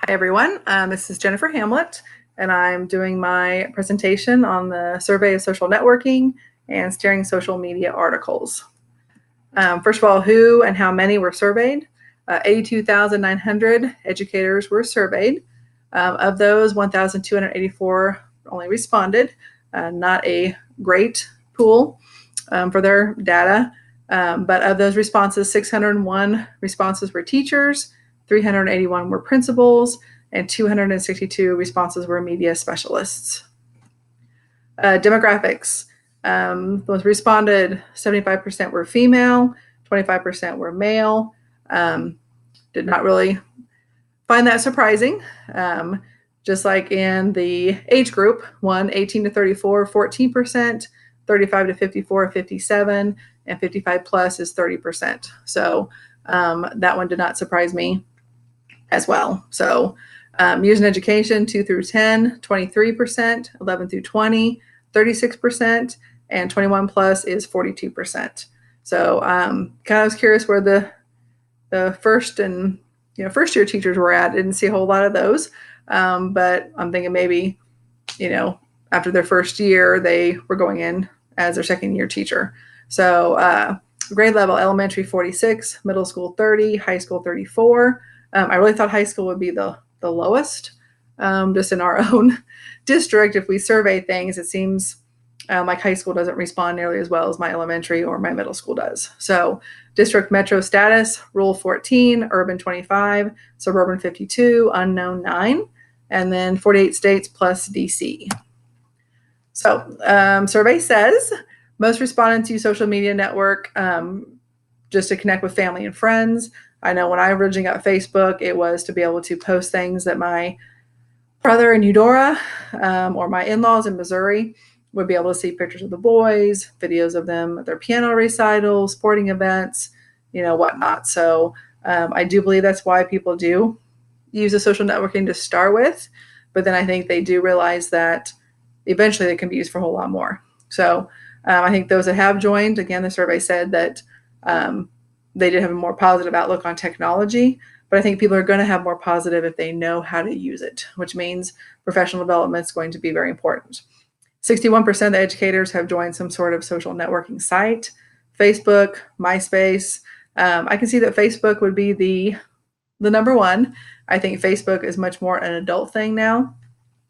Hi, everyone. This is Jennifer Hamlet, and I'm doing my presentation on the survey of social networking and steering social media articles. First of all, who and how many were surveyed? 82,900 educators were surveyed. Of those, 1,284 only responded. Not a great pool for their data. But of those responses, 601 responses were teachers, 381 were principals, and 262 responses were media specialists. Demographics. Those responded, 75% were female, 25% were male. Did not really find that surprising. Just like in the age group, 18 to 34, 14%, 35 to 54, 57, and 55 plus is 30%. So that one did not surprise me as well. So years in education, 2 through 10, 23%, 11 through 20, 36%, and 21 plus is 42%. So kind of was curious where the first and first year teachers were at. Didn't see a whole lot of those, but I'm thinking maybe after their first year they were going in as their second year teacher. So grade level: elementary 46, middle school 30, high school 34. I really thought high school would be the lowest, just in our own district. If we survey things, it seems like high school doesn't respond nearly as well as my elementary or my middle school does. So district metro status: rural 14, urban 25, suburban 52, unknown 9, and then 48 states plus DC. So survey says most respondents use social media network just to connect with family and friends. I know when I originally got Facebook, it was to be able to post things that my brother in Eudora or my in-laws in Missouri would be able to see pictures of the boys, videos of them at their piano recitals, sporting events, whatnot. So I do believe that's why people do use the social networking to start with. But then I think they do realize that eventually they can be used for a whole lot more. So I think those that have joined, again, the survey said that they did have a more positive outlook on technology, but I think people are going to have more positive if they know how to use it, which means professional development is going to be very important. 61% of the educators have joined some sort of social networking site: Facebook, MySpace. I can see that Facebook would be the number one. I think Facebook is much more an adult thing now.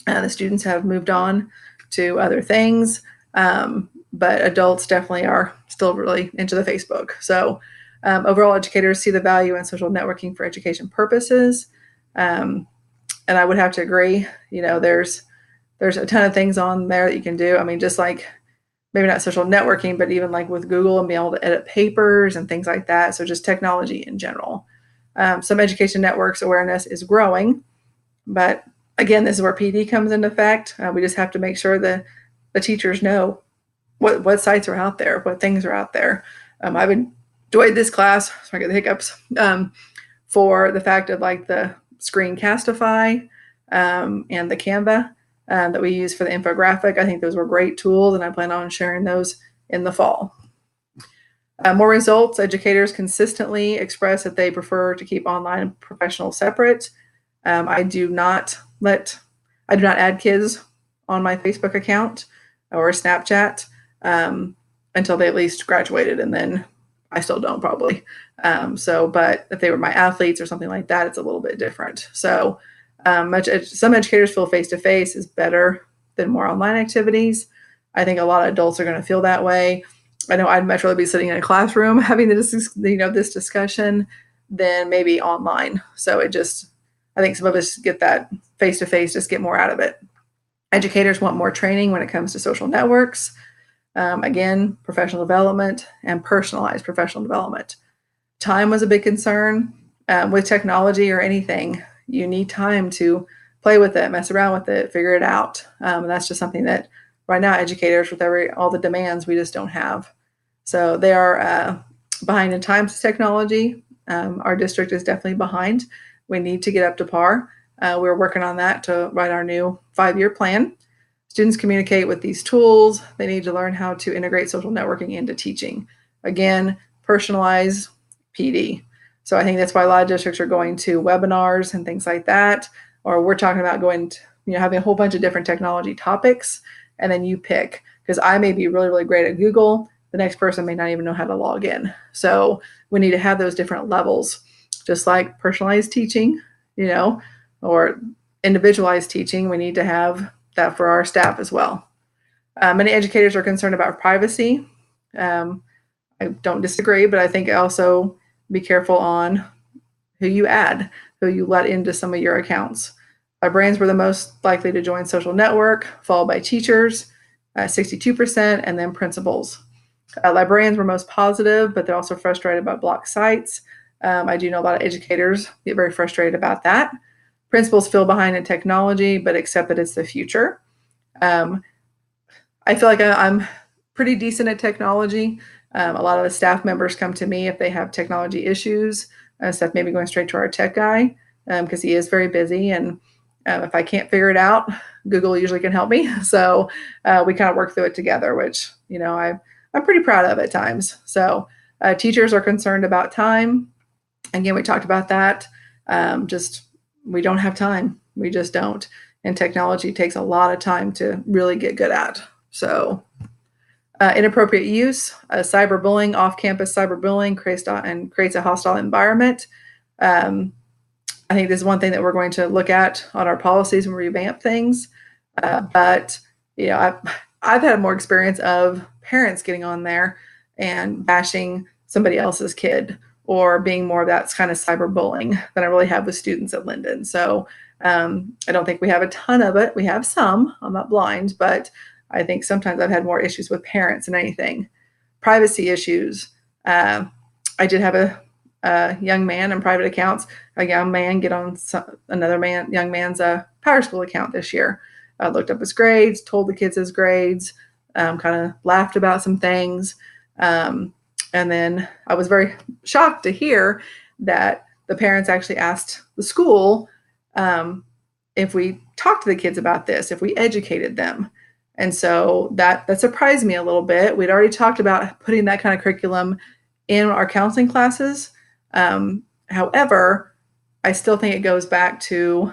The students have moved on to other things, but adults definitely are still really into the Facebook. So overall, educators see the value in social networking for education purposes. And I would have to agree, there's a ton of things on there that you can do. I mean, just like maybe not social networking, but even like with Google and being able to edit papers and things like that. So just technology in general. Some education networks awareness is growing, but again, this is where PD comes into effect. We just have to make sure that the teachers know what sites are out there, what things are out there. I've enjoyed this class, so I get the hiccups, for the fact of like the Screencastify and the Canva that we use for the infographic. I think those were great tools, and I plan on sharing those in the fall. More results: educators consistently express that they prefer to keep online and professional separate. I do not add kids on my Facebook account or Snapchat until they at least graduated, and then I still don't probably. But if they were my athletes or something like that, it's a little bit different. So some educators feel face-to-face is better than more online activities. I think a lot of adults are going to feel that way. I know I'd much rather be sitting in a classroom having this discussion than maybe online. So I think some of us get that face-to-face, just get more out of it. Educators want more training when it comes to social networks. Again, professional development and personalized professional development. Time was a big concern. With technology or anything, you need time to play with it, mess around with it, figure it out. And that's just something that right now educators, with all the demands, we just don't have. So they are behind in times of technology. Our district is definitely behind. We need to get up to par. We're working on that to write our new 5-year plan. Students communicate with these tools. They need to learn how to integrate social networking into teaching. Again, personalize PD. So I think that's why a lot of districts are going to webinars and things like that, or we're talking about going to, having a whole bunch of different technology topics, and then you pick, because I may be really, really great at Google. The next person may not even know how to log in. So we need to have those different levels, just like personalized teaching, or individualized teaching. We need to have that for our staff as well. Many educators are concerned about privacy. I don't disagree, but I think also be careful on who you add, who you let into some of your accounts. Librarians were the most likely to join social network, followed by teachers, 62%, and then principals. Librarians were most positive, but they're also frustrated about blocked sites. I do know a lot of educators get very frustrated about that. Principals feel behind in technology, but accept that it's the future. I feel like I'm pretty decent at technology. A lot of the staff members come to me if they have technology issues, stuff maybe going straight to our tech guy, because he is very busy. And if I can't figure it out, Google usually can help me. So we kind of work through it together, which, I'm pretty proud of at times. So teachers are concerned about time. Again, we talked about that. We don't have time. We just don't. And technology takes a lot of time to really get good at. So inappropriate use, cyberbullying, off-campus cyberbullying creates a hostile environment. I think this is one thing that we're going to look at on our policies and revamp things. But I've had more experience of parents getting on there and bashing somebody else's kid, or being more of that kind of cyberbullying than I really have with students at Linden. So I don't think we have a ton of it. We have some. I'm not blind, but I think sometimes I've had more issues with parents than anything. Privacy issues. I did have a young man in private accounts, a young man get on young man's Power School account this year. Looked up his grades, told the kids his grades, kind of laughed about some things. And then I was very shocked to hear that the parents actually asked the school if we talked to the kids about this, if we educated them. And so that surprised me a little bit. We'd already talked about putting that kind of curriculum in our counseling classes. However, I still think it goes back to,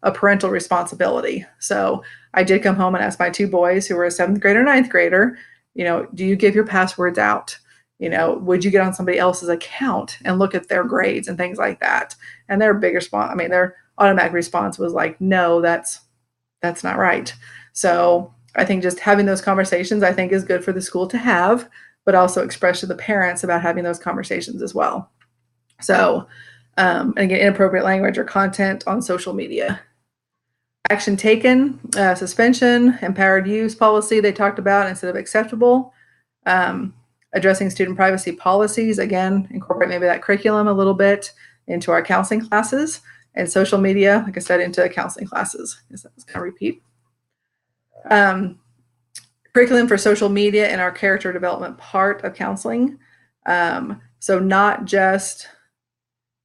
a parental responsibility. So I did come home and ask my two boys, who were a 7th grader and 9th grader, do you give your passwords out? Would you get on somebody else's account and look at their grades and things like that? And their big response, their automatic response was like, no, that's not right. So I think just having those conversations, I think, is good for the school to have, but also express to the parents about having those conversations as well. So, and again, inappropriate language or content on social media. Action taken, suspension, empowered use policy they talked about instead of acceptable. Addressing student privacy policies, again, incorporate maybe that curriculum a little bit into our counseling classes, and social media, like I said, into counseling classes. I guess that was kind of repeat. Curriculum for social media in our character development part of counseling. So not just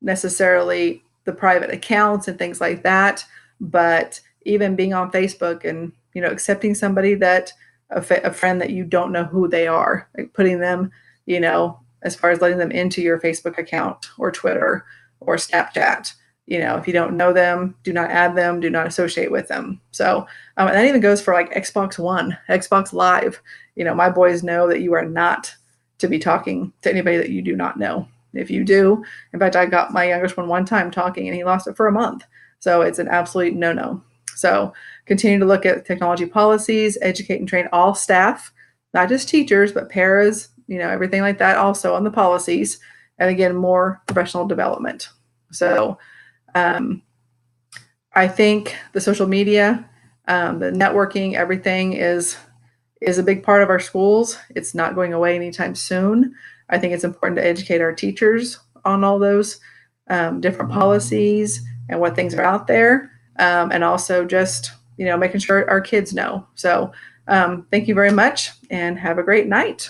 necessarily the private accounts and things like that, but even being on Facebook and, accepting somebody that a friend that you don't know who they are, like putting them, as far as letting them into your Facebook account or Twitter or Snapchat. If you don't know them, do not add them, do not associate with them. So, and that even goes for like Xbox One, Xbox Live. My boys know that you are not to be talking to anybody that you do not know. If you do, in fact, I got my youngest one time talking and he lost it for a month. So it's an absolute no-no. So continue to look at technology policies, educate and train all staff, not just teachers, but paras, everything like that also on the policies. And again, more professional development. So I think the social media, the networking, everything is a big part of our schools. It's not going away anytime soon. I think it's important to educate our teachers on all those different policies and what things are out there, and also just making sure our kids know. So thank you very much and have a great night.